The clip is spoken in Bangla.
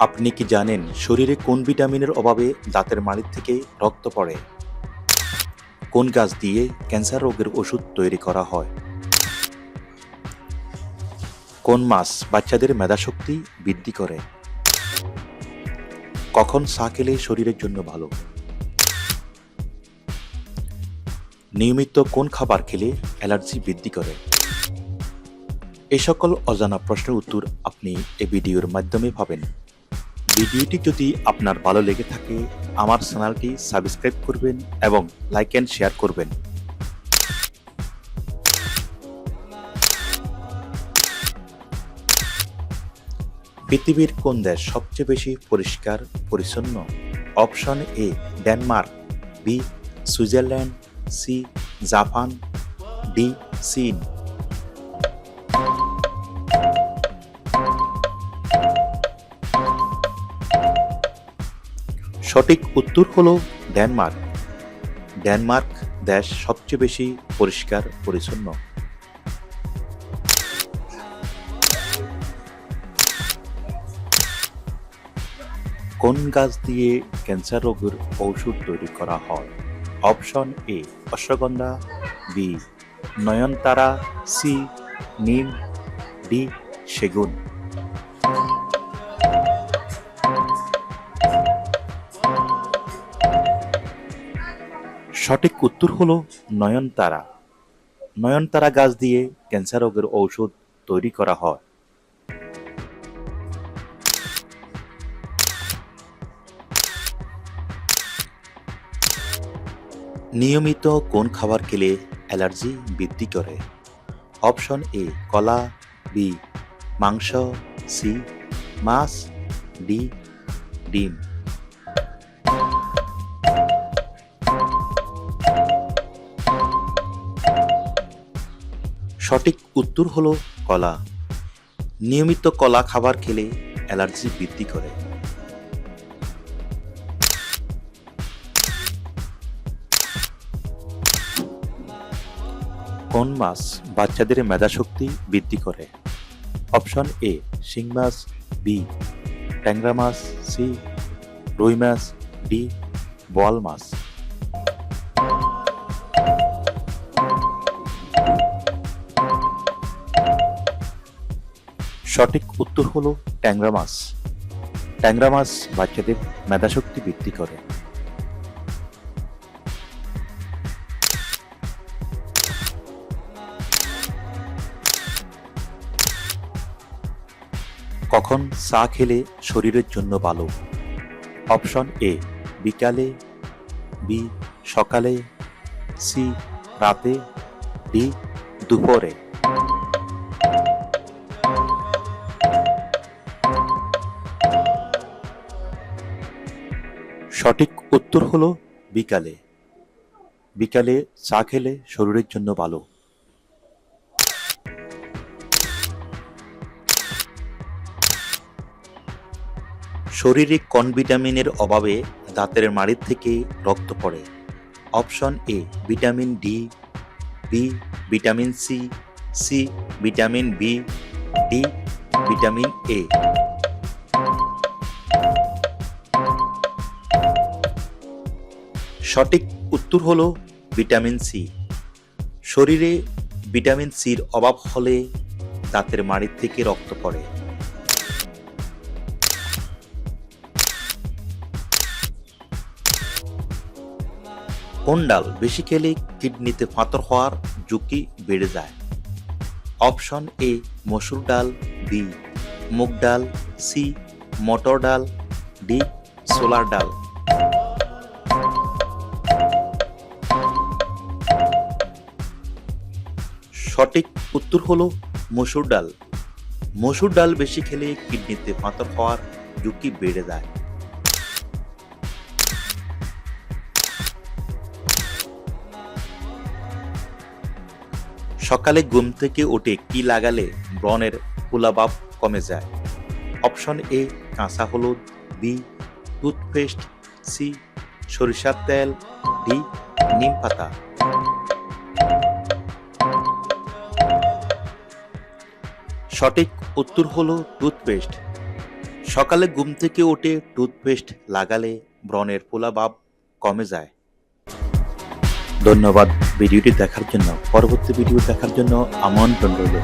আপনি কি জানেন শরীরে কোন ভিটামিনের অভাবে দাঁতের মাড়ি থেকে রক্ত পড়ে? কোন গাছ দিয়ে ক্যান্সার রোগের ওষুধ তৈরি করা হয়? কোন মাছ বাচ্চাদের মেধাশক্তি বৃদ্ধি করে? কখন চা খেলে শরীরের জন্য ভালো? নিয়মিত কোন খাবার খেলে অ্যালার্জি বৃদ্ধি করে? এই সকল অজানা প্রশ্নের উত্তর আপনি এই ভিডিওর মাধ্যমে পাবেন। ভিডিওটি যদি আপনার ভালো লেগে থাকে আমার চ্যানেলটি সাবস্ক্রাইব করবেন এবং লাইক এন্ড শেয়ার করবেন। পৃথিবীর কোন দেশ সবচেয়ে বেশি পরিষ্কার পরিচ্ছন্ন? Option A Denmark, B Switzerland, C Japan, D চীন। সঠিক উত্তর হলো ডেনমার্ক। ডেনমার্ক দেশ সবচেয়ে বেশি পরিষ্কার পরিচ্ছন্ন। কোন গাছ দিয়ে ক্যান্সার রোগের ঔষধ তৈরি করা হয়? অপশন এ অশ্বগন্ধা, বি নয়নতারা, সি নিম, ডি সেগুন। সঠিক উত্তর হলো নয়নতারা। নয়নতারা গাছ দিয়ে ক্যান্সার রোগের ঔষধ তৈরি করা হয়। নিয়মিত কোন খাবার খেলে অ্যালার্জি বৃদ্ধি করে? অপশন এ কলা, বি মাংস, সি মাছ, ডি ডিম। সঠিক উত্তর হলো কলা। নিয়মিত কলা খাবার খেলে অ্যালার্জি বৃদ্ধি করে। কোন মাছ বাচ্চাদের মেধাশক্তি বৃদ্ধি করে? অপশন এ শিং মাছ, বি ট্যাংরা মাছ, সি রুই মাছ, ডি বোয়াল মাছ। সঠিক উত্তর হলো ট্যাংরা মাছ। ট্যাংরা মাছ বাচ্চাদের মেধাশক্তি বৃদ্ধি করে। কখন চা খেলে শরীরের জন্য ভালো? অপশন এ বিকালে, বি সকালে, সি রাতে, ডি দুপুরে। সঠিক উত্তর হলো বিকালে। বিকালে চা খেলে শরীরের জন্য ভালো। শরীরে কোন ভিটামিনের অভাবে দাঁতের মাড়ি থেকে রক্ত পড়ে? Option A vitamin D, B vitamin C, C vitamin B, D vitamin A. সঠিক উত্তর হলো ভিটামিন সি। শরীরে ভিটামিন সির অভাব হলে দাঁতের মাড়ি থেকে রক্ত পড়ে। কোন ডাল বেশি খেলে কিডনিতে পাথর হওয়ার ঝুঁকি বেড়ে যায়? অপশন এ মসুর ডাল, বি মুগ ডাল, সি মটর ডাল, ডি ছোলার ডাল। সঠিক উত্তর হলো মসুর ডাল। মসুর ডাল বেশি খেলে কিডনিতে পাথর হওয়ার ঝুঁকি বেড়ে যায়। সকালে ঘুম থেকে উঠে কি লাগালে ব্রণের ফোলাভাব কমে যায়? অপশন এ কাঁচা হলুদ, বি টুথপেস্ট, সি সরিষার তেল, ডি নিম পাতা। সঠিক উত্তর হলো টুথপেস্ট। সকালে ঘুম থেকে উঠে টুথপেস্ট লাগালে ব্রণের ফোলাভাব কমে যায়। ধন্যবাদ ভিডিওটি দেখার জন্য। পরবর্তী ভিডিও দেখার জন্য আমন্ত্রণ রইল।